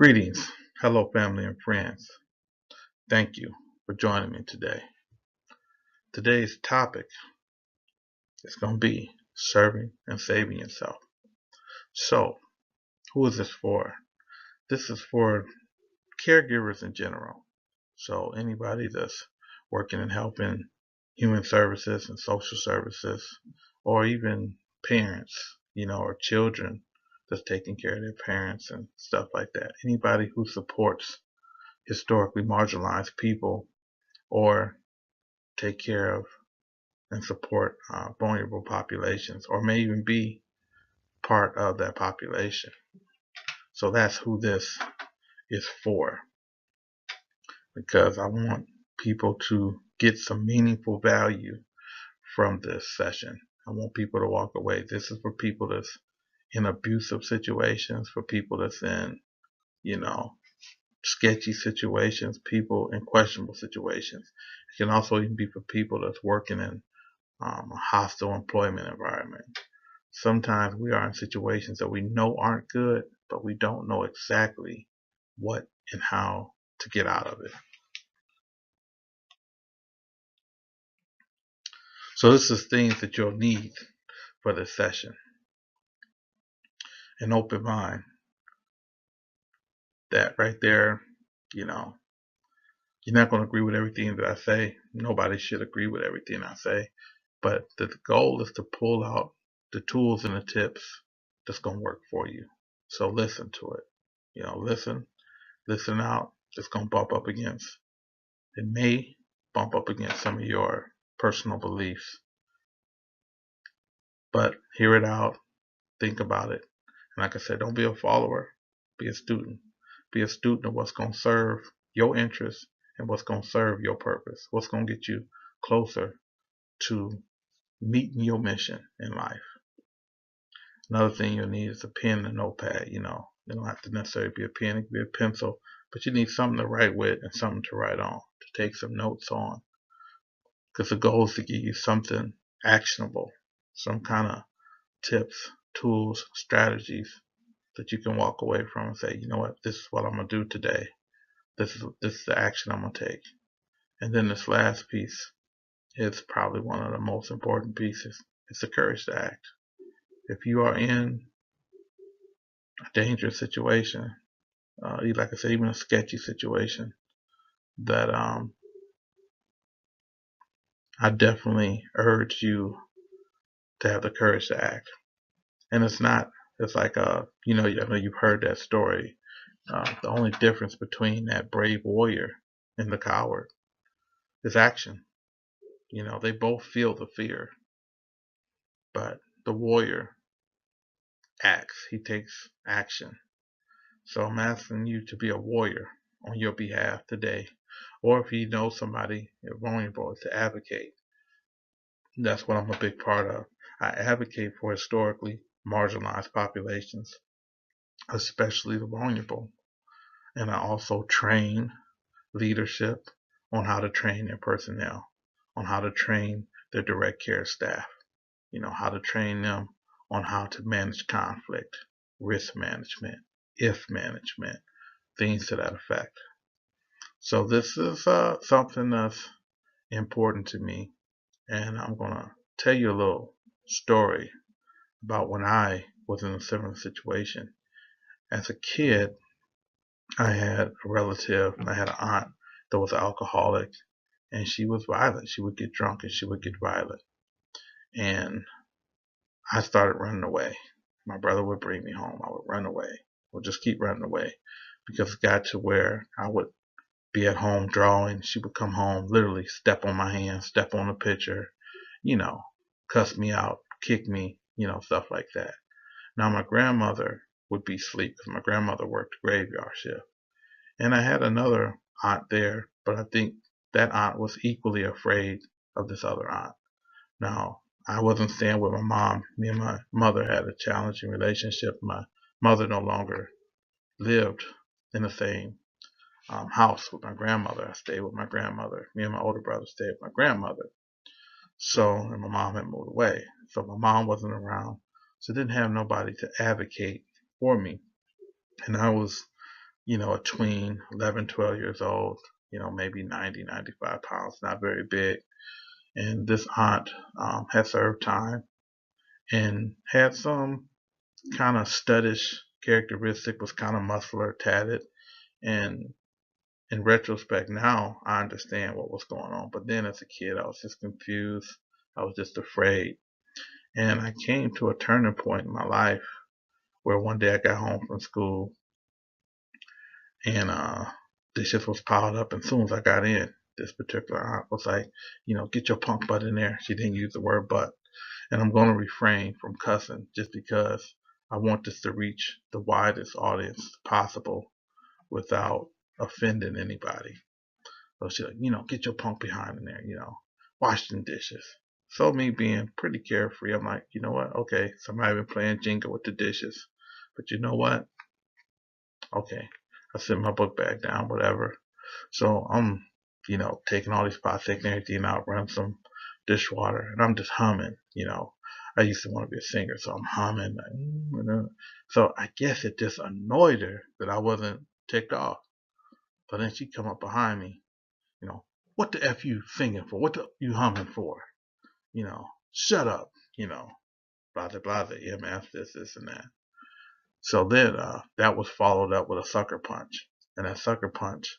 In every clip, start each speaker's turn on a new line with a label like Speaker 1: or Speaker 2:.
Speaker 1: Greetings, hello family and friends. Thank you for joining me today. Today's topic is going to be serving and saving yourself. So, who is this for? This is for caregivers in general. So, anybody that's working and helping human services and social services, or even parents, or children that's taking care of their parents and stuff like that. Anybody who supports historically marginalized people or take care of and support vulnerable populations, or may even be part of that population. So that's who this is for, because I want people to get some meaningful value from this session. I want people to walk away. This is for people that's in abusive situations, for people that's in, sketchy situations, people in questionable situations. It can also even be for people that's working in a hostile employment environment. Sometimes we are in situations that we know aren't good, but we don't know exactly what and how to get out of it. So this is things that you'll need for this session. An open mind. That right there, you're not going to agree with everything that I say. Nobody should agree with everything I say. But the goal is to pull out the tools and the tips that's going to work for you. So listen to it. Listen out. It's going to bump up against. It may bump up against some of your personal beliefs. But hear it out. Think about it. And like I said, don't be a follower. Be a student. Be a student of what's going to serve your interests and what's going to serve your purpose. What's going to get you closer to meeting your mission in life. Another thing you'll need is a pen and a notepad. You don't have to necessarily be a pen. It can be a pencil. But you need something to write with and something to write on, to take some notes on. Because the goal is to give you something actionable, some kind of tips, tools, strategies that you can walk away from and say, you know what, this is what I'm going to do today. This is the action I'm going to take. And then this last piece is probably one of the most important pieces. It's the courage to act. If you are in a dangerous situation, like I said, even a sketchy situation, that I definitely urge you to have the courage to act. And it's like, I know you've heard that story. The only difference between that brave warrior and the coward is action. They both feel the fear, but the warrior acts. He takes action. So I'm asking you to be a warrior on your behalf today. Or if you know somebody vulnerable, to advocate. That's what I'm a big part of. I advocate for historically marginalized populations, especially the vulnerable. And I also train leadership on how to train their personnel, on how to train their direct care staff, how to train them on how to manage conflict, risk management, if management, things to that effect. So this is something that's important to me, and I'm going to tell you a little story about when I was in a similar situation. As a kid, I had a relative, I had an aunt that was an alcoholic, and she was violent. She would get drunk and she would get violent. And I started running away. My brother would bring me home. I would run away. I would just keep running away because it got to where I would be at home drawing. She would come home, literally step on my hand, step on the picture, cuss me out, kick me, stuff like that. Now my grandmother would be asleep because my grandmother worked graveyard shift. And I had another aunt there, but I think that aunt was equally afraid of this other aunt. Now, I wasn't staying with my mom. Me and my mother had a challenging relationship. My mother no longer lived in the same house with my grandmother. I stayed with my grandmother. Me and my older brother stayed with my grandmother. So, and my mom had moved away. So my mom wasn't around. So I didn't have nobody to advocate for me. And I was a tween, 11, 12 years old, maybe 90, 95 pounds, not very big. And this aunt had served time and had some kind of studdish characteristic, was kind of muscular, tatted. And in retrospect, now I understand what was going on. But then as a kid, I was just confused. I was just afraid. And I came to a turning point in my life where one day I got home from school and dishes was piled up. And as soon as I got in, this particular aunt was like, get your punk butt in there. She didn't use the word butt. And I'm going to refrain from cussing just because I want this to reach the widest audience possible without offending anybody. So she's like, get your punk behind in there, wash them dishes. So me being pretty carefree, I'm like, you know what? Okay, somebody been playing Jenga with the dishes. But you know what? Okay. I set my book bag down, whatever. So I'm, taking all these pots, taking everything out, run some dishwater, and I'm just humming. I used to want to be a singer, so I'm humming. So I guess it just annoyed her that I wasn't ticked off. But then she come up behind me, you know, what the F you singing for? What the you humming for? Shut up, blah, blah, blah, EMF, this, and that. So then that was followed up with a sucker punch. And that sucker punch,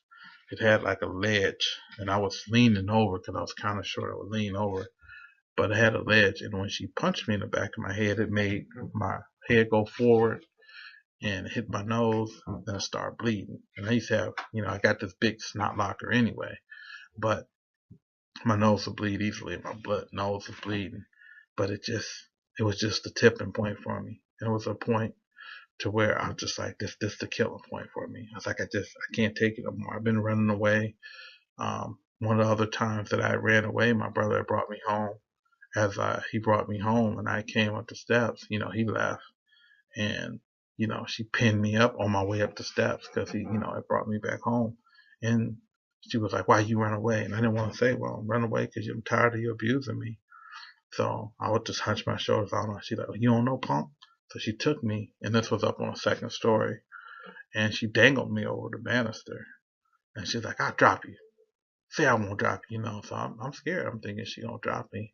Speaker 1: it had like a ledge. And I was leaning over because I was kind of short. I was leaning over. But it had a ledge. And when she punched me in the back of my head, it made my head go forward and hit my nose. And I started bleeding. And I used to have, I got this big snot locker anyway. But my nose would bleed easily. My nose was bleeding. But it was just the tipping point for me. And it was a point to where I'm just like, this the killing point for me. I was like, I can't take it no more. I've been running away. One of the other times that I ran away, my brother had brought me home. He brought me home and I came up the steps, he left and, she pinned me up on my way up the steps because had brought me back home. And she was like, why you run away? And I didn't want to say, well, run away because I'm tired of you abusing me. So I would just hunch my shoulders. I don't know. She's like, you don't know, punk? So she took me, and this was up on a second story, and she dangled me over the banister. And she's like, I'll drop you. Say I won't drop you, So I'm scared. I'm thinking she gonna drop me.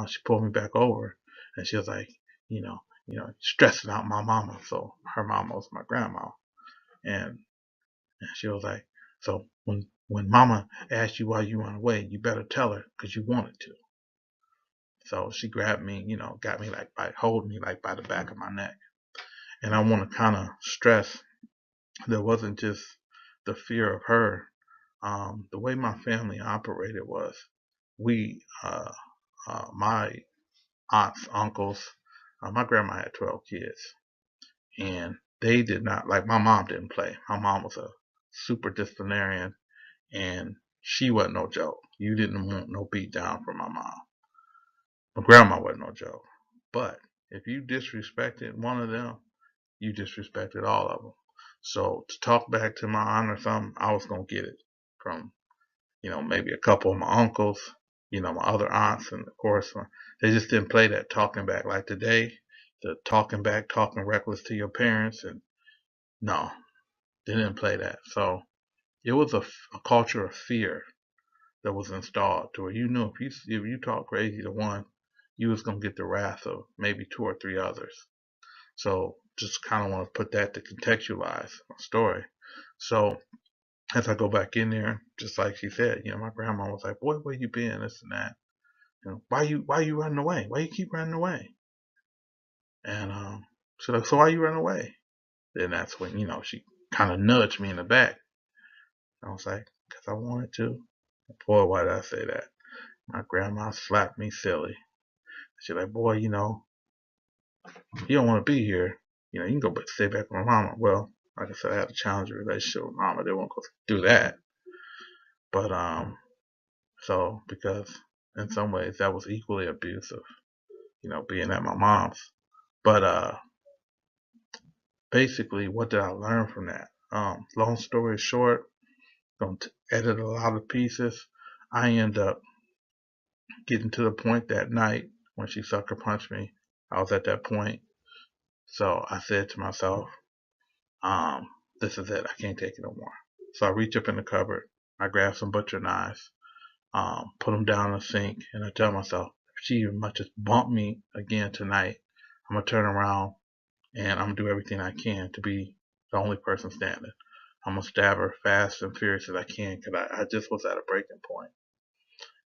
Speaker 1: She pulled me back over, and she was like, stressing out my mama. So her mama was my grandma, and she was like, so when mama asks you why you run away, you better tell her because you wanted to. So she grabbed me, got me hold me like by the back of my neck. And I want to kind of stress there wasn't just the fear of her. The way my family operated was my aunts, uncles, my grandma had 12 kids, and they did not, like my mom didn't play. My mom was a super disciplinarian, and she wasn't no joke. You didn't want no beat down from my mom. My grandma wasn't no joke. But if you disrespected one of them, you disrespected all of them. So to talk back to my aunt or something, I was gonna get it from, maybe a couple of my uncles, my other aunts, and of course they just didn't play that talking back like today. The talking back, talking reckless to your parents, and no, they didn't play that. So it was a culture of fear that was installed to where you knew if you talk crazy to one, you was gonna get the wrath of maybe two or three others. So just kind of want to put that to contextualize my story. So as I go back in there, just like she said, my grandma was like, "Boy, where you been? This and that. Why you running away? Why you keep running away?" And she's like, "So why you running away?" Then that's when she kind of nudged me in the back. I was like, "Cause I wanted to." Boy, why did I say that? My grandma slapped me silly. She's like, "Boy, you don't want to be here. You can go back, stay back with my mama." Well, like I said, I had a challenging relationship with mama. They won't go do that. But so because in some ways that was equally abusive, being at my mom's. But basically, what did I learn from that? Long story short, gonna edit a lot of pieces. I end up getting to the point that night when she sucker punched me. I was at that point, so I said to myself, this is it. I can't take it no more. So I reach up in the cupboard. I grab some butcher knives, put them down in the sink, and I tell myself, if she even much as bump me again tonight, I'm gonna turn around and I'm gonna do everything I can to be the only person standing. I'm gonna stab her fast and furious as I can because I just was at a breaking point.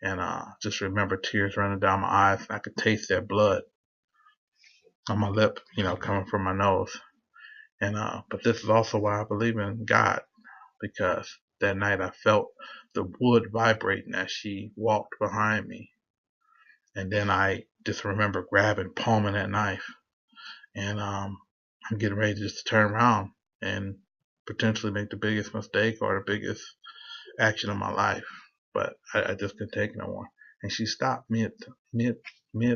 Speaker 1: And just remember tears running down my eyes, and I could taste that blood on my lip, coming from my nose. And but this is also why I believe in God, because that night I felt the wood vibrating as she walked behind me. And then I just remember grabbing, palming that knife, and I'm getting ready just to turn around and potentially make the biggest mistake or the biggest action of my life. But I just couldn't take it no more. And she stopped mid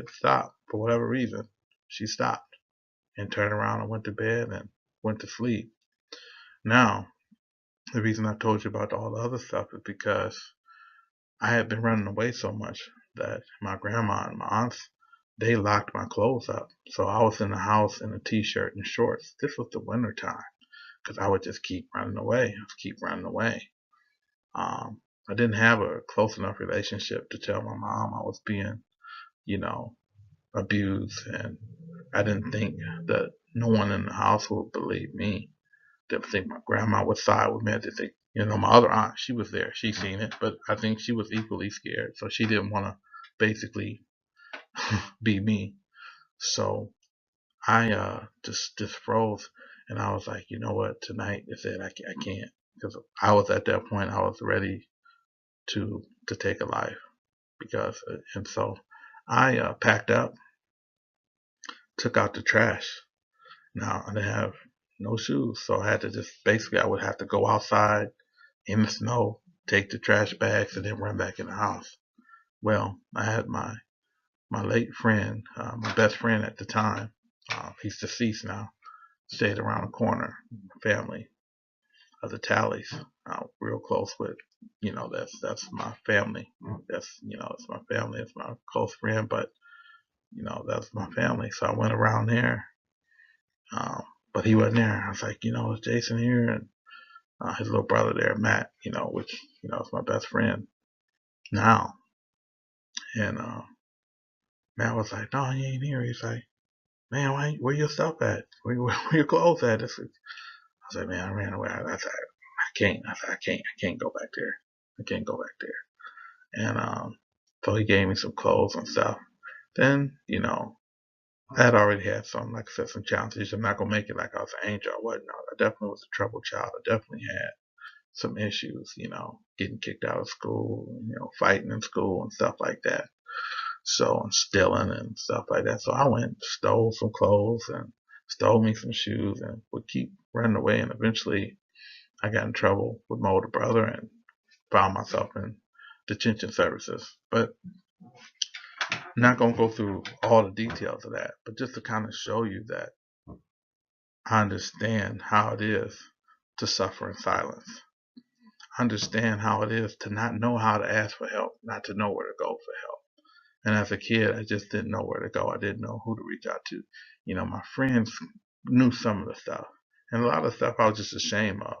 Speaker 1: stop for whatever reason. She stopped and turned around and went to bed and went to sleep. Now, the reason I told you about all the other stuff is because I had been running away so much that my grandma and my aunts, they locked my clothes up. So I was in the house in a t-shirt and shorts. This was the winter time because I would just keep running away. I would keep running away. I didn't have a close enough relationship to tell my mom I was being, you know, abused, and I didn't think that no one in the house would believe me. Didn't think my grandma would side with me. I didn't think, my other aunt, she was there. She seen it, but I think she was equally scared. So she didn't want to basically be me. So I just froze, and I was like, you know what? Tonight is it. I can't, because I was at that point. I was ready to take a life because, and so I packed up, took out the trash. Now I didn't have no shoes, so I had to just basically I would have to go outside in the snow, take the trash bags, and then run back in the house. Well, I had my late friend, my best friend at the time. He's deceased now. Stayed around the corner. Family of the Tallies, real close with. That's my family. It's my family. It's my close friend, but that's my family. So I went around there, but he wasn't there. I was like, is Jason here? And his little brother there, Matt, which, is my best friend now. And Matt was like, no, he ain't here. He's like, man, where your stuff at? Where your clothes at? I was like, man, I ran away. I said, I can't. I can't go back there. I can't go back there. And so he gave me some clothes and stuff. Then, I had already had some, like I said, some challenges. I'm not gonna make it like I was an angel or whatnot. I definitely was a troubled child. I definitely had some issues, getting kicked out of school, fighting in school and stuff like that. So, and stealing and stuff like that. So I went, stole some clothes and stole me some shoes and would keep running away. And eventually I got in trouble with my older brother and found myself in detention services. But I'm not going to go through all the details of that, but just to kind of show you that I understand how it is to suffer in silence. I understand how it is to not know how to ask for help, not to know where to go for help. And as a kid, I just didn't know where to go. I didn't know who to reach out to. My friends knew some of the stuff, and a lot of stuff I was just ashamed of.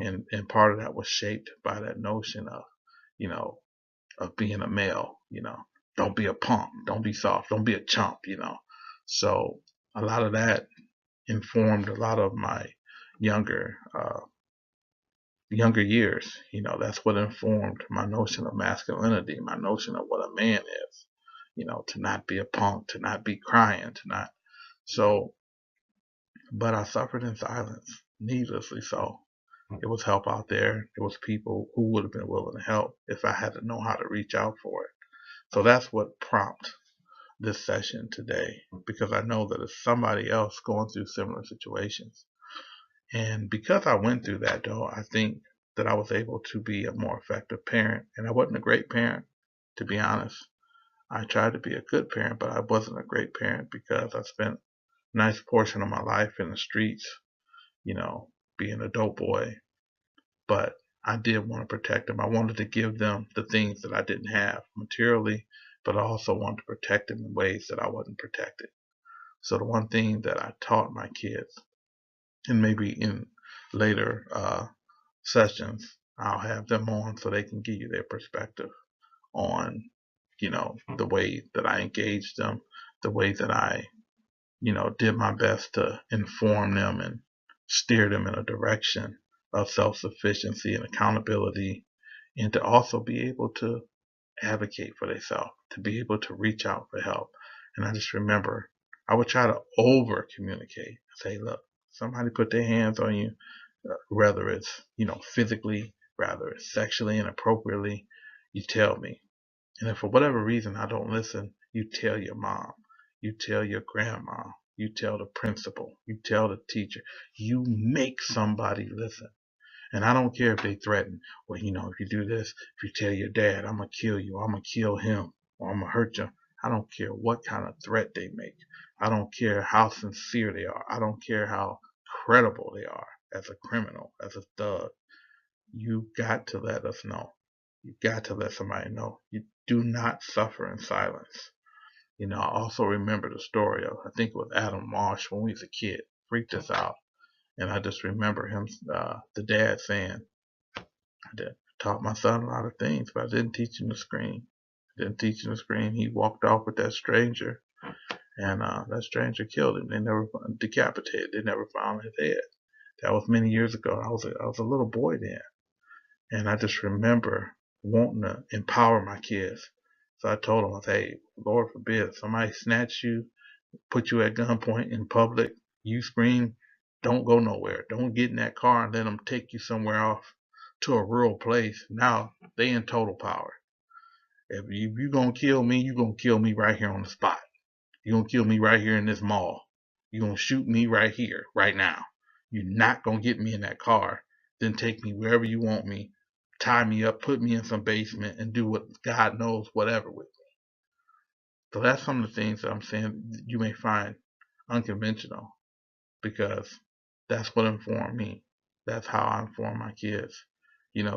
Speaker 1: And part of that was shaped by that notion of, you know, of being a male. Don't be a punk, don't be soft, don't be a chump. So a lot of that informed a lot of my younger younger years. That's what informed my notion of masculinity, my notion of what a man is. To not be a punk, to not be crying, to not. So, but I suffered in silence, needlessly so. It was help out there. It was people who would have been willing to help if I had to know how to reach out for it. So that's what prompted this session today, because I know that it's somebody else going through similar situations. And because I went through that, though, I think that I was able to be a more effective parent. And I wasn't a great parent, to be honest. I tried to be a good parent, but I wasn't a great parent because I spent a nice portion of my life in the streets, being a dope boy. But I did want to protect them. I wanted to give them the things that I didn't have materially, but I also wanted to protect them in ways that I wasn't protected. So the one thing that I taught my kids, and maybe in later sessions, I'll have them on so they can give you their perspective on, the way that I engaged them, the way that I, did my best to inform them and steer them in a direction of self-sufficiency and accountability, and to also be able to advocate for themselves, to be able to reach out for help. And I just remember I would try to over communicate, say, look, somebody put their hands on you, whether it's, physically, whether it's sexually inappropriately, you tell me. And if for whatever reason I don't listen, you tell your mom, you tell your grandma, you tell the principal, you tell the teacher, you make somebody listen. And I don't care if they threaten, well, if you do this, if you tell your dad, I'm going to kill you, I'm going to kill him, or I'm going to hurt you. I don't care what kind of threat they make. I don't care how sincere they are. I don't care how credible they are as a criminal, as a thug. You got to let us know. You got to let somebody know. You do not suffer in silence. I also remember the story of, I think it was Adam Marsh when we was a kid, freaked us out. And I just remember him, the dad saying, I taught my son a lot of things, but I didn't teach him to scream. I didn't teach him to scream. He walked off with that stranger, and that stranger killed him. They never decapitated. They never found his head. That was many years ago. I was a little boy then, and I just remember wanting to empower my kids. So I told them, I said, hey, Lord forbid, somebody snatch you, put you at gunpoint in public, you scream, don't go nowhere. Don't get in that car and let them take you somewhere off to a rural place. Now they in total power. If you gonna kill me, you gonna kill me right here on the spot. You gonna kill me right here in this mall. You gonna shoot me right here, right now. You're not gonna get me in that car, then take me wherever you want me, tie me up, put me in some basement, and do what God knows whatever with me. So that's some of the things that I'm saying you may find unconventional, because that's what informed me. That's how I inform my kids.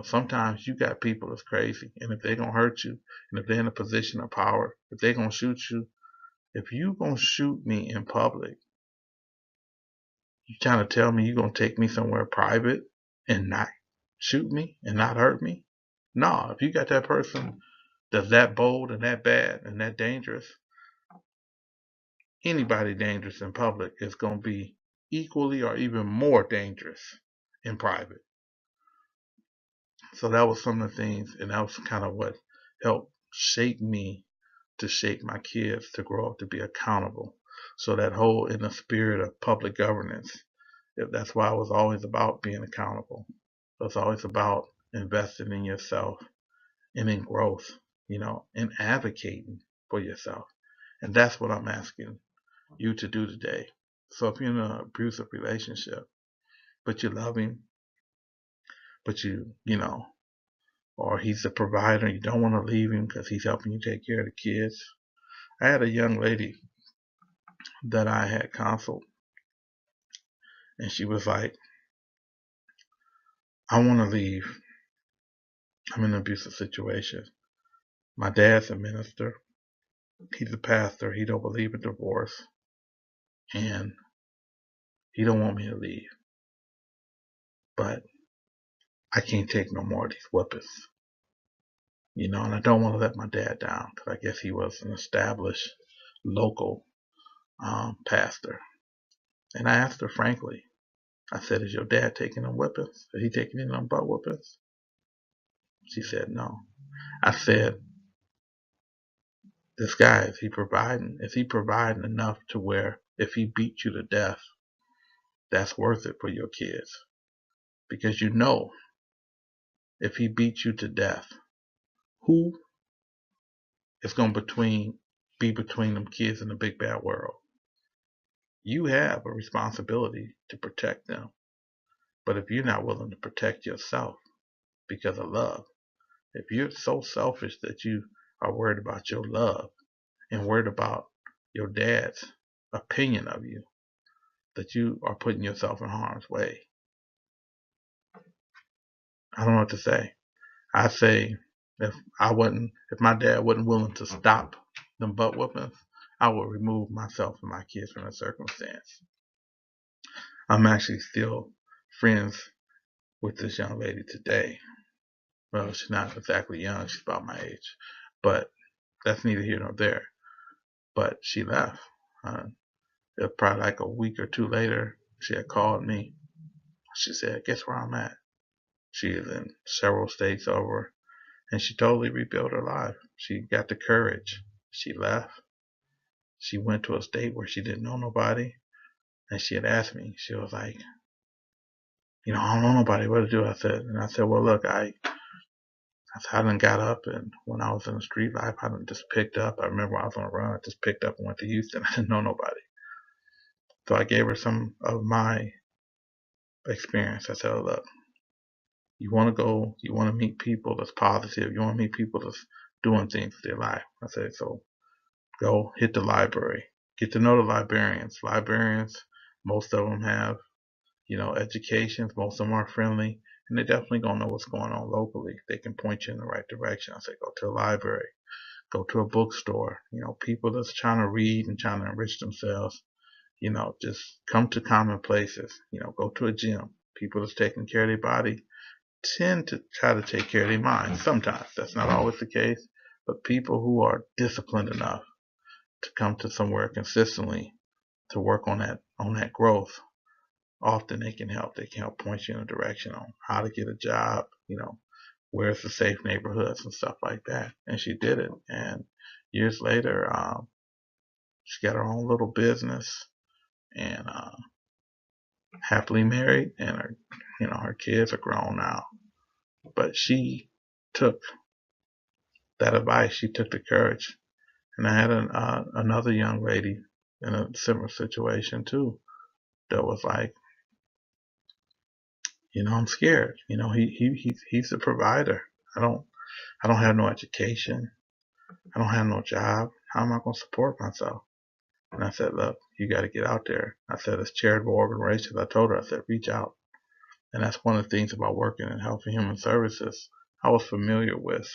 Speaker 1: Sometimes you got people that's crazy, and if they're gonna hurt you, and if they're in a position of power, if they're gonna shoot you, if you gonna shoot me in public, you trying to tell me you gonna take me somewhere private and not shoot me and not hurt me? No, if you got that person that's that bold and that bad and that dangerous, anybody dangerous in public is gonna be equally or even more dangerous in private. So that was some of the things, and that was kind of what helped shape me to shape my kids to grow up to be accountable. So that whole in the spirit of public governance, that's why I was always about being accountable. It was always about investing in yourself and in growth, and advocating for yourself. And that's what I'm asking you to do today. So if you're in an abusive relationship, but you love him, but or he's a provider, you don't want to leave him because he's helping you take care of the kids. I had a young lady that I had counseled, and she was like, I want to leave. I'm in an abusive situation. My dad's a minister. He's a pastor. He don't believe in divorce, and he don't want me to leave. But I can't take no more of these whippings. And I don't want to let my dad down, because I guess he was an established local pastor. And I asked her frankly, I said, is your dad taking them whippings? Is he taking any of them butt whippings? She said, no. I said, this guy, is he providing? Is he providing enough to where if he beat you to death, that's worth it for your kids? Because if he beats you to death, who is going to be between them kids and the big bad world? You have a responsibility to protect them. But if you're not willing to protect yourself because of love, if you're so selfish that you are worried about your love and worried about your dad's opinion of you, that you are putting yourself in harm's way, I don't know what to say. I say, if my dad wasn't willing to stop them butt whoopings, I would remove myself and my kids from the circumstance. I'm actually still friends with this young lady today. Well, she's not exactly young. She's about my age. But that's neither here nor there. But she left. Uh, it was probably like a week or two later, she had called me. She said, guess where I'm at? She is in several states over. And she totally rebuilt her life. She got the courage. She left. She went to a state where she didn't know nobody. And she had asked me, she was like, I don't know nobody, what to do. I said, well, look, I done got up, and when I was in the street life, I done just picked up. I remember when I was on a run, I just picked up and went to Houston. I didn't know nobody. So I gave her some of my experience. I said, oh, look, you want to go, you want to meet people that's positive, you want to meet people that's doing things with their life. I said, so go hit the library, get to know the librarians. Librarians, most of them have, educations. Most of them are friendly, and they definitely gonna know what's going on locally. They can point you in the right direction. I say, go to the library, go to a bookstore. People that's trying to read and trying to enrich themselves. Just come to common places. Go to a gym. People that's taking care of their body tend to try to take care of their mind. Sometimes that's not always the case, but people who are disciplined enough to come to somewhere consistently to work on that growth, often they can help. They can help point you in a direction on how to get a job, where's the safe neighborhoods and stuff like that. And she did it. And years later, she got her own little business and happily married, and her kids are grown now. But she took that advice. She took the courage. And I had another young lady in a similar situation too that was like, I'm scared. He's the provider. I don't I don't have no education. I don't have no job. How am I going to support myself? And I said, look, you got to get out there. I said, it's charitable organizations. I told her, I said, reach out. And that's one of the things about working in health and human services. I was familiar with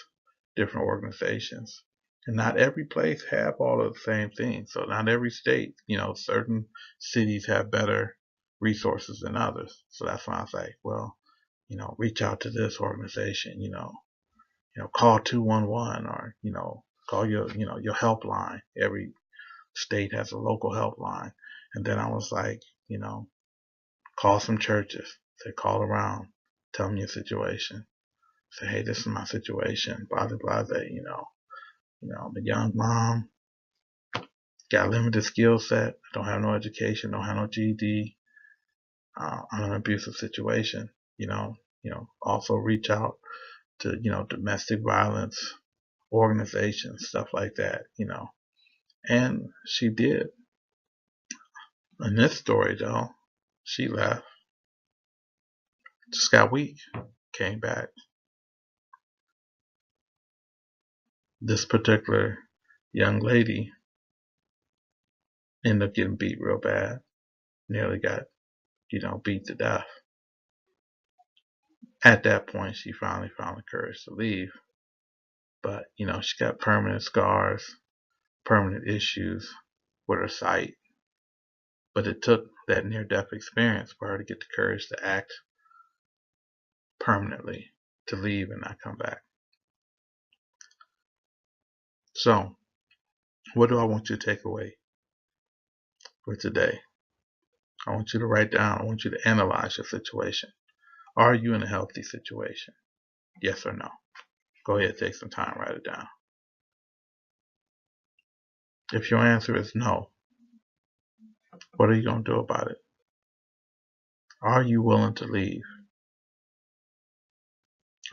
Speaker 1: different organizations. And not every place have all of the same things. So not every state, certain cities have better resources than others. So that's why I was like, well, reach out to this organization, call 211, or, call your helpline. Every state has a local helpline. And then I was like, call some churches. Say, call around. Tell them your situation. Say, hey, this is my situation. Blah, blah, blah. I'm a young mom. Got limited skill set. Don't have no education. Don't have no GED. I'm in an abusive situation. Also reach out to, domestic violence organizations, stuff like that, And she did. In this story, though, she left, just got weak, came back. This particular young lady ended up getting beat real bad, nearly got, beat to death. At that point, she finally found the courage to leave. But, she got permanent scars, permanent issues with her sight. But it took that near-death experience for her to get the courage to act permanently, to leave and not come back. So, what do I want you to take away for today? I want you to write down, I want you to analyze your situation. Are you in a healthy situation? Yes or no? Go ahead, take some time, write it down. If your answer is no, what are you going to do about it? Are you willing to leave?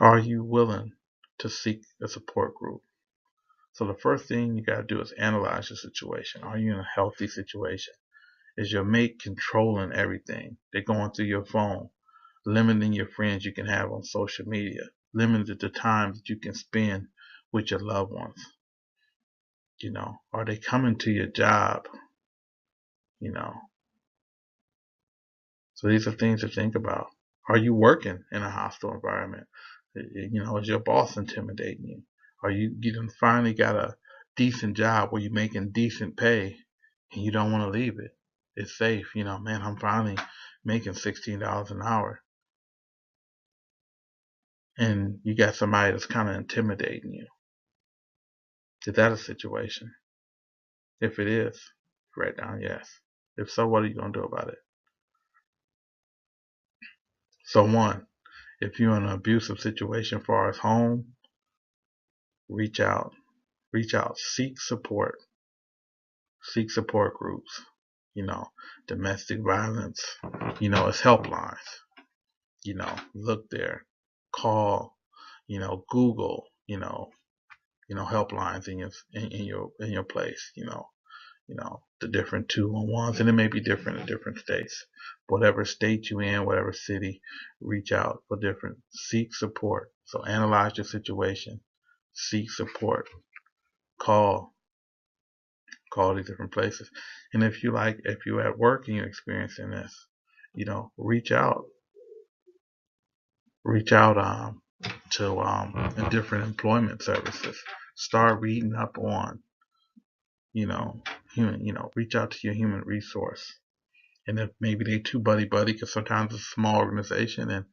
Speaker 1: Are you willing to seek a support group? So the first thing you got to do is analyze your situation. Are you in a healthy situation? Is your mate controlling everything? They're going through your phone, limiting your friends you can have on social media, limiting the time that you can spend with your loved ones. Are they coming to your job? So these are things to think about. Are you working in a hostile environment? Is your boss intimidating you? Are you done finally got a decent job where you're making decent pay and you don't want to leave it? It's safe, man, I'm finally making $16 an hour, and you got somebody that's kind of intimidating you. Is that a situation? If it is, write down yes. If so, what are you going to do about it? So one, if you're in an abusive situation as far as home, reach out. Reach out. Seek support. Seek support groups. Domestic violence, it's helplines. Look there. Call, Google, helplines in your place, the different 211s, and it may be different in different states. Whatever state you in, whatever city, reach out for different. Seek support. So analyze your situation. Seek support. Call these different places. And if you're at work and you're experiencing this, reach out. Reach out to different employment services. Start reading up on reach out to your human resource. And if maybe they too buddy, because sometimes it's a small organization and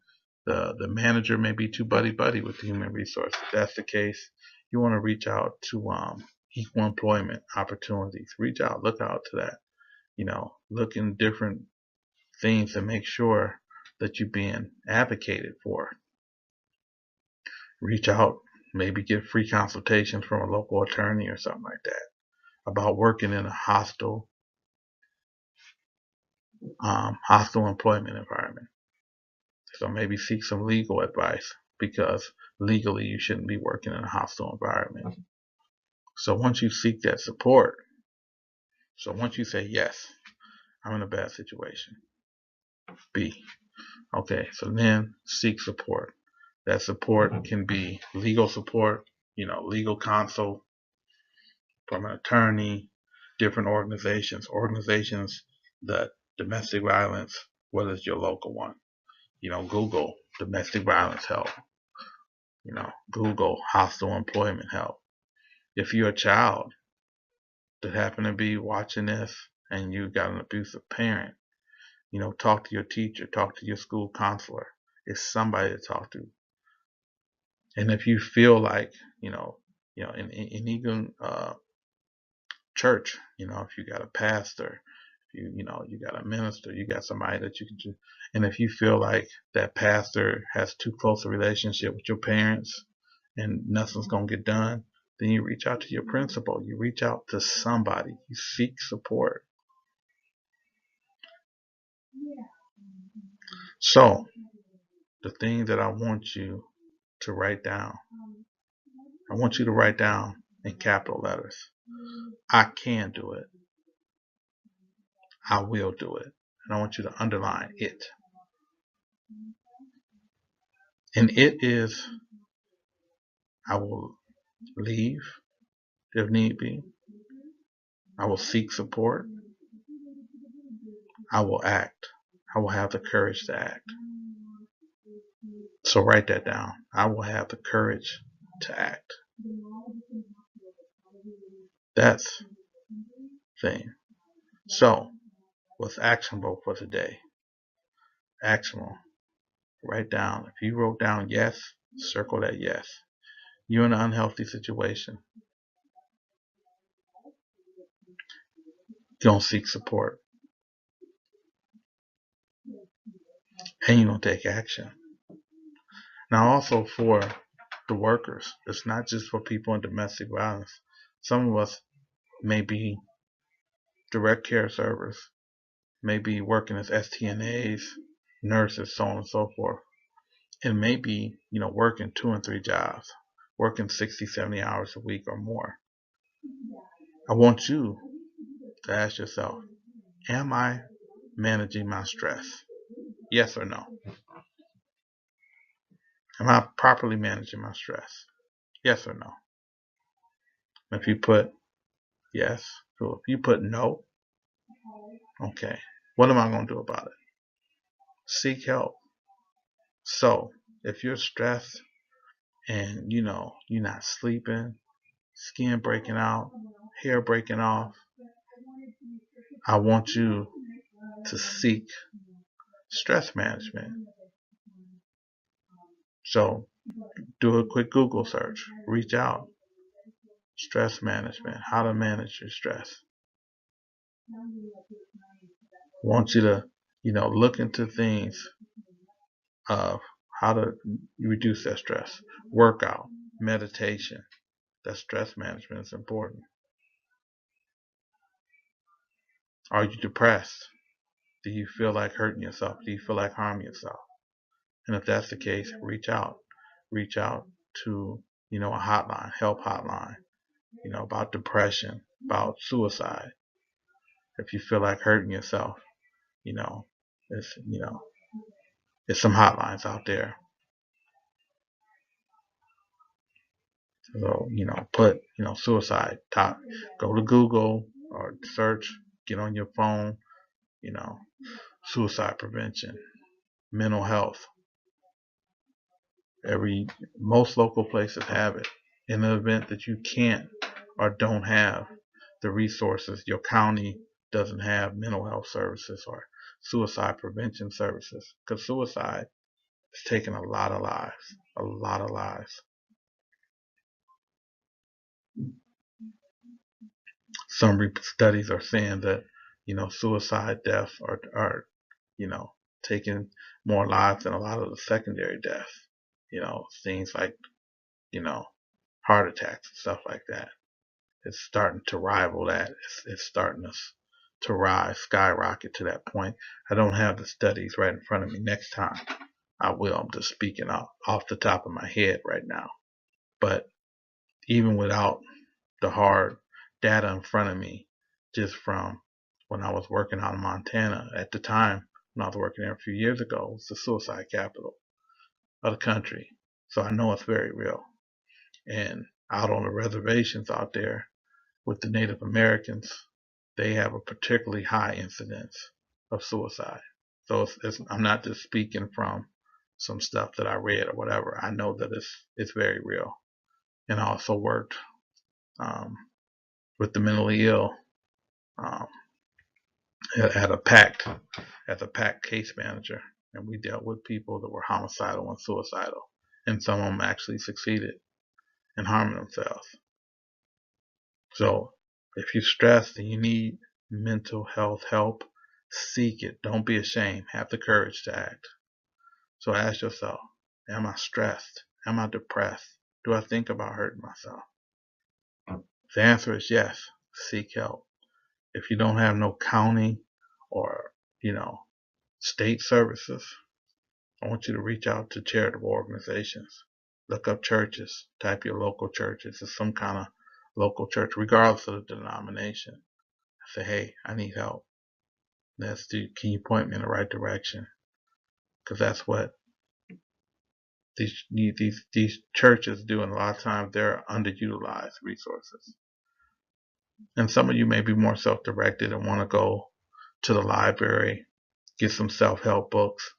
Speaker 1: the manager may be too buddy with the human resource. If that's the case, you want to reach out to equal employment opportunities. Reach out, look out to that. Look in different things and make sure that you're being advocated for. Reach out, maybe get free consultations from a local attorney or something like that about working in a hostile employment environment. So maybe seek some legal advice, because legally you shouldn't be working in a hostile environment. So once you seek that support, once you say, yes, I'm in a bad situation, B, okay, so then seek support. That support can be legal support, legal counsel from an attorney, different organizations that domestic violence, what is your local one? Google domestic violence help. Google hostile employment help. If you're a child that happen to be watching this and you got an abusive parent, talk to your teacher, talk to your school counselor. It's somebody to talk to. And if you feel like, in even church, if you got a pastor, you got a minister, you got somebody that you can do. And if you feel like that pastor has too close a relationship with your parents and nothing's going to get done, then you reach out to your principal. You reach out to somebody. You seek support. So the thing that I want you to write down, I want you to write down in capital letters. I can do it. I will do it. And I want you to underline it. And it is, I will leave if need be. I will seek support. I will act. I will have the courage to act. So write that down. I will have the courage to act. That's the thing. So, what's actionable for today? Actionable. Write down. If you wrote down yes, circle that yes. You're in an unhealthy situation. You don't seek support. And you don't take action. Now also for the workers, it's not just for people in domestic violence. Some of us may be direct care servers, may be working as STNAs, nurses, so on and so forth. And maybe, working 2 and 3 jobs, working 60, 70 hours a week or more. I want you to ask yourself, am I managing my stress? Yes or no? Am I properly managing my stress? Yes or no? If you put yes, cool. If you put no, okay, what am I going to do about it? Seek help. So, if you're stressed and you're not sleeping, skin breaking out, hair breaking off, I want you to seek stress management. So do a quick Google search. Reach out. Stress management. How to manage your stress. I want you to, look into things of how to reduce that stress. Workout, meditation. That stress management is important. Are you depressed? Do you feel like hurting yourself? Do you feel like harming yourself? And if that's the case, reach out. Reach out to, a hotline, help hotline, about depression, about suicide. If you feel like hurting yourself, you know, it's, there's some hotlines out there. So, put, suicide top, go to Google or search, get on your phone, you know, suicide prevention, mental health. Most local places have it. In the event that you can't or don't have the resources, your county doesn't have mental health services or suicide prevention services, because suicide is taking a lot of lives, a lot of lives. Some studies are saying that, suicide deaths are taking more lives than a lot of the secondary deaths. Things like, you know, heart attacks and stuff like that. It's starting to rival that. It's starting to rise, skyrocket to that point. I don't have the studies right in front of me. Next time I will. I'm just speaking off the top of my head right now. But even without the hard data in front of me, just from when I was working out in Montana at the time, when I was working there a few years ago, it was the suicide capital of the country. So I know it's very real. And out on the reservations out there with the Native Americans, they have a particularly high incidence of suicide. So I'm not just speaking from some stuff that I read or whatever. I know that it's very real. And I also worked with the mentally ill um, at a PACT as a PACT case manager, and we dealt with people that were homicidal and suicidal, and some of them actually succeeded in harming themselves. So if you're stressed and you need mental health help, seek it. Don't be ashamed. Have the courage to act. So ask yourself, am I stressed? Am I depressed? Do I think about hurting myself? If the answer is yes, seek help. If you don't have no county or, state services, I want you to reach out to charitable organizations. Look up churches. Type your local churches. It's some kind of local church, regardless of the denomination. Say, hey, I need help. Can you point me in the right direction? Because that's what these churches do, and a lot of times they're underutilized resources. And some of you may be more self-directed and want to go to the library, get some self-help books.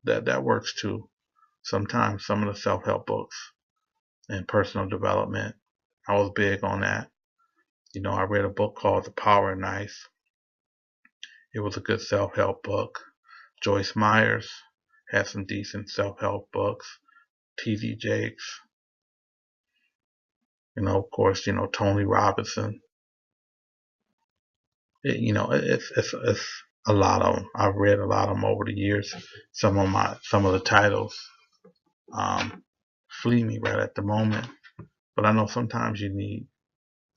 Speaker 1: That works too. Sometimes some of the self-help books and personal development, I was big on that. I read a book called The Power of Nice. It was a good self-help book. Joyce Myers had some decent self-help books. T.D. Jakes, of course, Tony Robinson. It's a lot of them. I've read a lot of them over the years. Some of the titles flee me right at the moment, but I know sometimes you need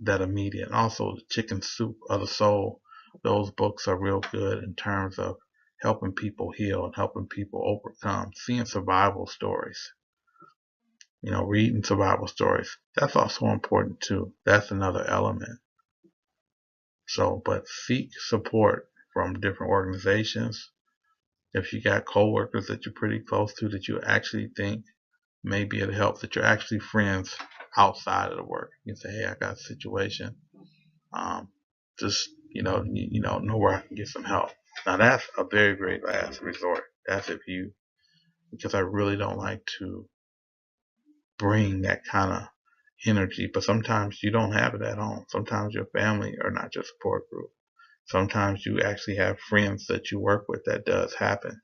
Speaker 1: that immediate. And also, the Chicken Soup of the Soul. Those books are real good in terms of helping people heal and helping people overcome, seeing survival stories. Reading survival stories. That's also important too. That's another element. So, but seek support from different organizations. If you got coworkers that you're pretty close to that you actually think maybe it'll help, that you're actually friends outside of the work, you can say, hey, I got a situation. Just know where I can get some help. Now that's a very, very last resort. That's because I really don't like to bring that kind of energy, but sometimes you don't have it at home. Sometimes your family are not your support group. Sometimes you actually have friends that you work with. That does happen.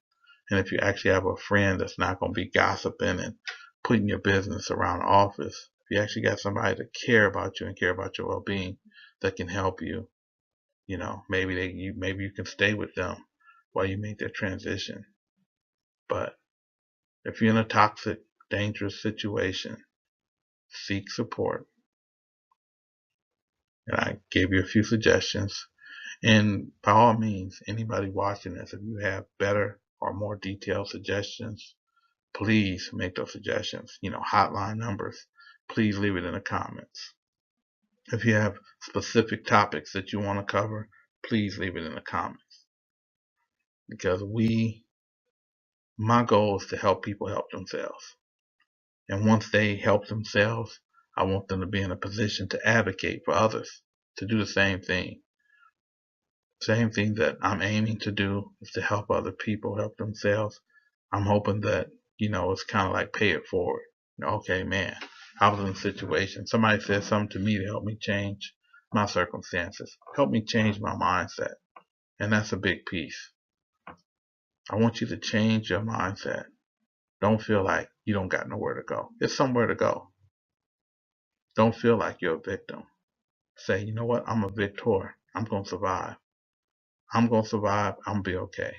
Speaker 1: And if you actually have a friend that's not going to be gossiping and putting your business around the office, if you actually got somebody to care about you and care about your well-being that can help you, maybe you can stay with them while you make that transition. But if you're in a toxic, dangerous situation, seek support. And I gave you a few suggestions. And by all means, anybody watching this, if you have better or more detailed suggestions, please make those suggestions. Hotline numbers, please leave it in the comments. If you have specific topics that you want to cover, please leave it in the comments. Because my goal is to help people help themselves. And once they help themselves, I want them to be in a position to advocate for others to do the same thing. Same thing that I'm aiming to do is to help other people help themselves. I'm hoping that, it's kind of like pay it forward. Okay, man, I was in a situation. Somebody said something to me to help me change my circumstances, help me change my mindset. And that's a big piece. I want you to change your mindset. Don't feel like you don't got nowhere to go. It's somewhere to go. Don't feel like you're a victim. Say, you know what? I'm a victor. I'm going to survive. I'm going to survive. I'm going to be okay.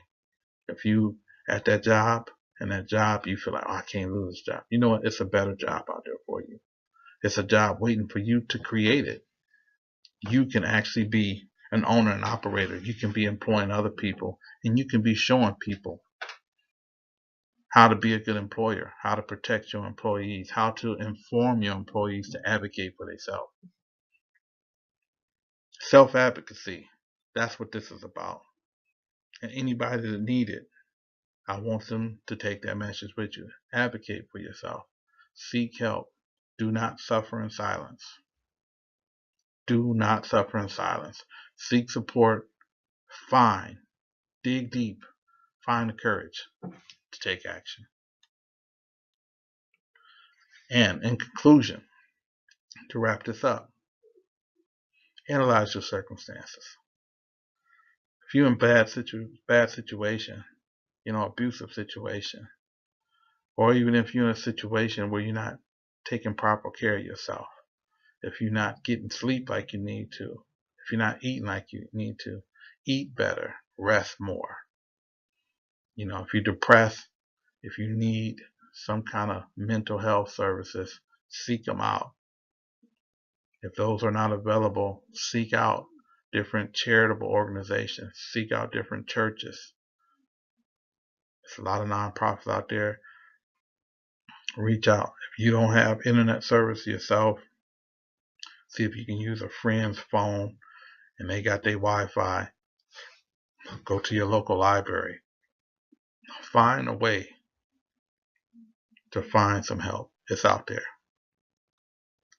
Speaker 1: If you at that job and that job, you feel like, oh, I can't lose this job. You know what? It's a better job out there for you. It's a job waiting for you to create it. You can actually be an owner and operator. You can be employing other people, and you can be showing people how to be a good employer, how to protect your employees, how to inform your employees to advocate for themselves. Self-advocacy, that's what this is about. And anybody that needs it, I want them to take that message with you. Advocate for yourself. Seek help. Do not suffer in silence. Do not suffer in silence. Seek support. Dig deep. Find the courage to take action. And in conclusion, to wrap this up, analyze your circumstances. If you're in bad situation, abusive situation, or even if you're in a situation where you're not taking proper care of yourself, if you're not getting sleep like you need to, if you're not eating like you need to, eat better, rest more. If you're depressed, if you need some kind of mental health services, seek them out. If those are not available, seek out different charitable organizations, seek out different churches. There's a lot of nonprofits out there. Reach out. If you don't have internet service yourself, see if you can use a friend's phone and they got their Wi-Fi. Go to your local library. Find a way to find some help. It's out there.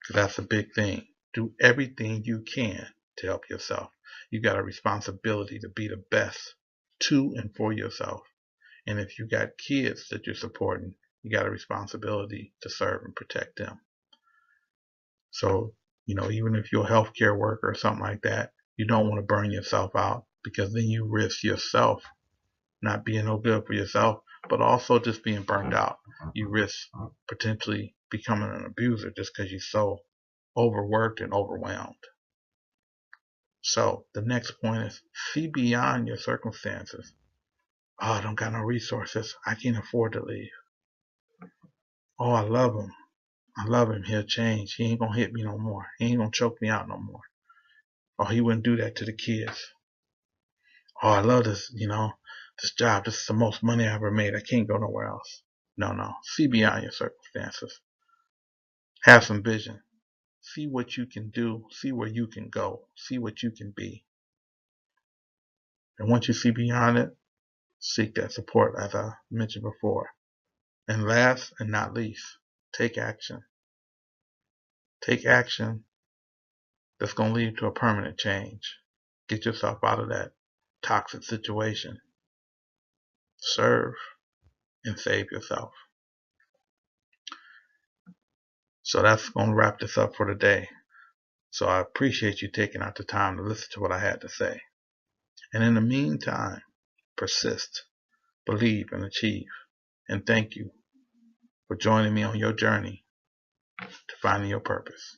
Speaker 1: Because that's a big thing. Do everything you can to help yourself. You got a responsibility to be the best to and for yourself. And if you got kids that you're supporting, you got a responsibility to serve and protect them. So, even if you're a healthcare worker or something like that, you don't want to burn yourself out, because then you risk yourself not being no good for yourself, but also just being burned out. You risk potentially becoming an abuser just because you're so overworked and overwhelmed. So the next point is, see beyond your circumstances. Oh, I don't got no resources. I can't afford to leave. Oh, I love him. I love him. He'll change. He ain't gonna hit me no more. He ain't gonna choke me out no more. Oh, he wouldn't do that to the kids. Oh, I love this, this job. This is the most money I ever made. I can't go nowhere else. No. See beyond your circumstances. Have some vision. See what you can do. See where you can go. See what you can be. And once you see beyond it, seek that support, as I mentioned before. And last and not least, take action. Take action that's going to lead to a permanent change. Get yourself out of that toxic situation. Serve and save yourself. So that's going to wrap this up for today. So I appreciate you taking out the time to listen to what I had to say. And in the meantime, persist. believe, and achieve. And thank you for joining me on your journey to finding your purpose.